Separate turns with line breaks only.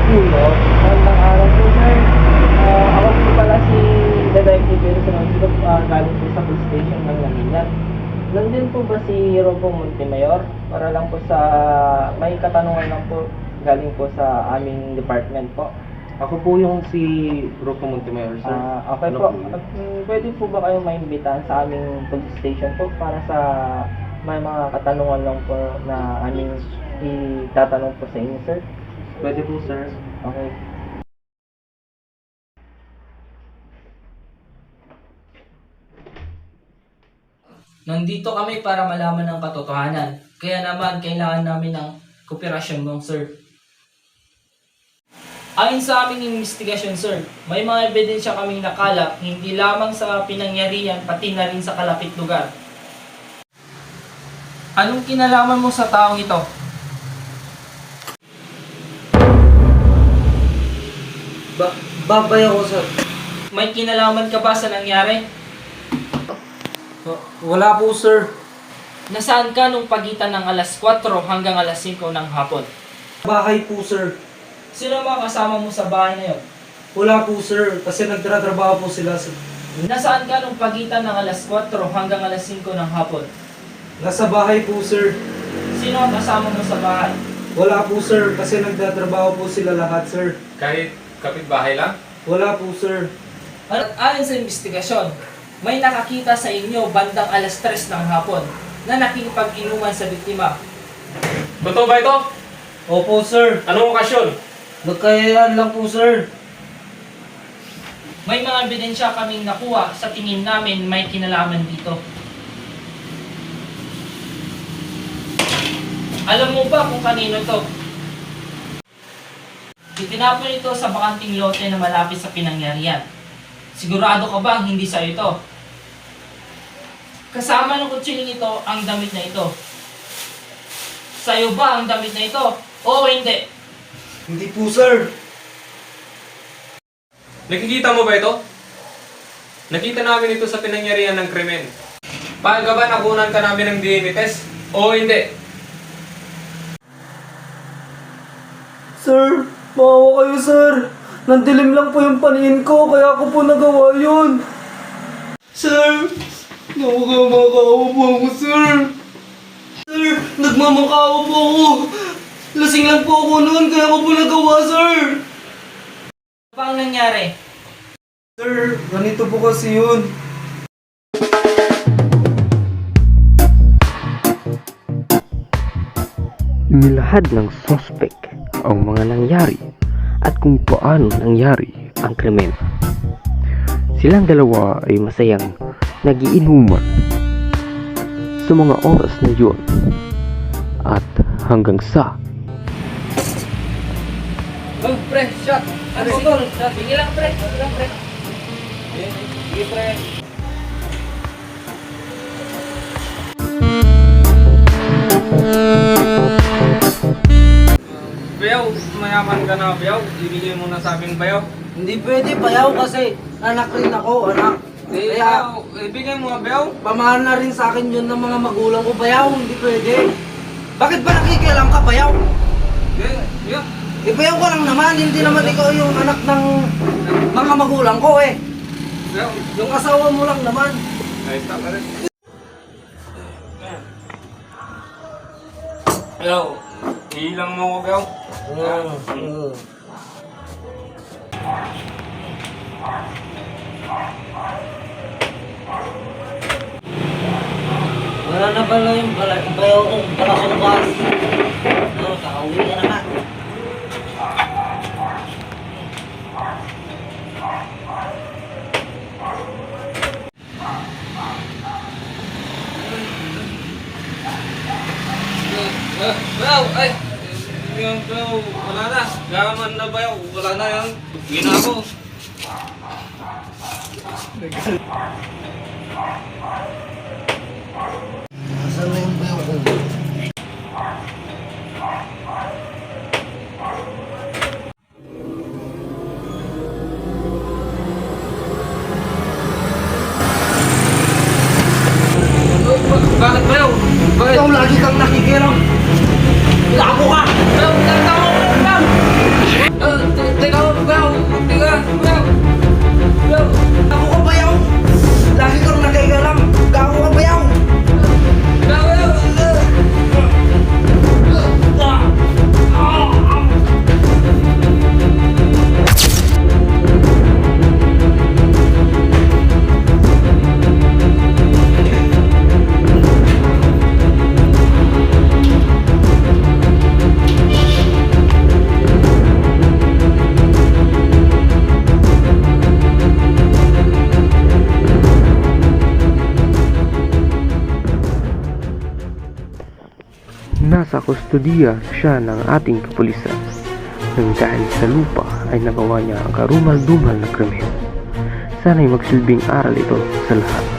Pulo. Magandang araw po, sir. Ako po pala si Detective Wilson. Dito galing po sa police station ng Laminat. Nandun po ba si Robo Montemayor? Para lang po sa may katanungan lang po galing po sa aming department po.
Ako po yung si Rocco Montemayor, sir.
Okay
Ano
po.
yun?
Pwede po ba kayong maimbitahan sa aming police station po para sa may mga katanungan lang po na aming itatanong po sa inyo, sir?
Pwede po, sir.
Okay.
Nandito kami para malaman ang katotohanan. Kaya naman, kailangan namin ng kooperasyon mong sir. Ayon sa aming investigasyon, sir, may mga ebidensya kaming nakalap, hindi lamang sa pinangyarihan, pati na rin sa kalapit lugar. Anong kinalaman mo sa taong ito?
Babay ako, sir.
May kinalaman ka ba sa nangyari?
Wala po, sir.
Nasaan ka nung pagitan ng alas 4 hanggang alas 5 ng hapon?
Bahay po, sir.
Sino mga kasama mo sa bahay na yun?
Wala po, sir. Kasi nagtratrabaho po sila, sir.
Nasaan ka nung pagitan ng alas 4 hanggang alas 5 ng hapon?
Nasa bahay po, sir.
Sino ang kasama mo sa bahay?
Wala po, sir. Kasi nagtatrabaho po sila lahat, sir.
Kahit kapitbahay lang?
Wala po, sir.
At ayon sa investigasyon, may nakakita sa inyo bandang alas 3 ng hapon na nakikipag-inuman sa biktima.
Totoo ba ito?
Opo, sir.
Anong okasyon?
Magkayaan lang po, sir.
May mga ebidensya kaming nakuha sa tingin namin may kinalaman dito. Alam mo ba kung kanino to? Itinapon ito sa bakanting lote na malapit sa pinangyarihan. Sigurado ka ba hindi sa'yo ito? Kasama ng kutsiling ito ang damit na ito. Sa'yo ba ang damit na ito? O hindi?
Hindi po, sir.
Nakikita mo ba ito? Nakita namin ito sa pinangyarihan ng krimen. Paano ba nakunan ka namin ng DNA test? O hindi?
Sir, maawa kayo, sir. Nandilim lang po yung paningin ko, kaya ako po nagawa yun. Sir, nagmamakaawa po ako, sir. Sir, nagmamakaawa po ako. Lasing lang po ako noon, kaya ako po nagawa, sir.
Ano pa ang nangyari?
Sir, ganito po kasi yun.
Nilahad ng sospek ang mga nangyari at kung paano nangyari ang krimen. Silang dalawa ay masayang nagiinuman sa mga oras na yun at hanggang sa
Oh, pre, shot! Ano siguro? Shot! Sige lang, pre! Sige lang, pre! Sige, pre!
Bayaw, mayaman ka na, Bayaw. Ibigay mo na sa aming Bayaw.
Hindi pwede, bayaw, kasi anak rin ako, anak. Kaya,
Ibigay mo, Bayaw.
pamahal na rin sa akin yun ng mga magulang ko, bayaw, hindi pwede. Bakit ba nakikialam ka, bayaw?
Yeah.
Eh, bayaw ka lang naman, hindi naman ikaw yung anak ng mga magulang ko eh.
Bayaw.
Yung asawa mo lang naman.
Ay, stop ka rin.
Bayaw.
Hilang mo ko, Bayaw.
Wala na pala yung bayaw kong palasukas. Kakauwi ka naman.
Bayaw, ay! Yung Bayaw, wala na. Gaman na, Bayaw. Wala na yan. Gina ko.
Asan na yung bayaw ko?
Bakit, Bayaw? Bakit?
Ikaw lagi kang nakikialam. Labo ka!
Bayaw, tama ko lang, Bayaw!
nasa kustodiya siya ng ating kapulisan. Nang dahil sa lupa ay nagawa niya ang karumal-dumal na krimen. Sana'y magsilbing aral ito sa lahat.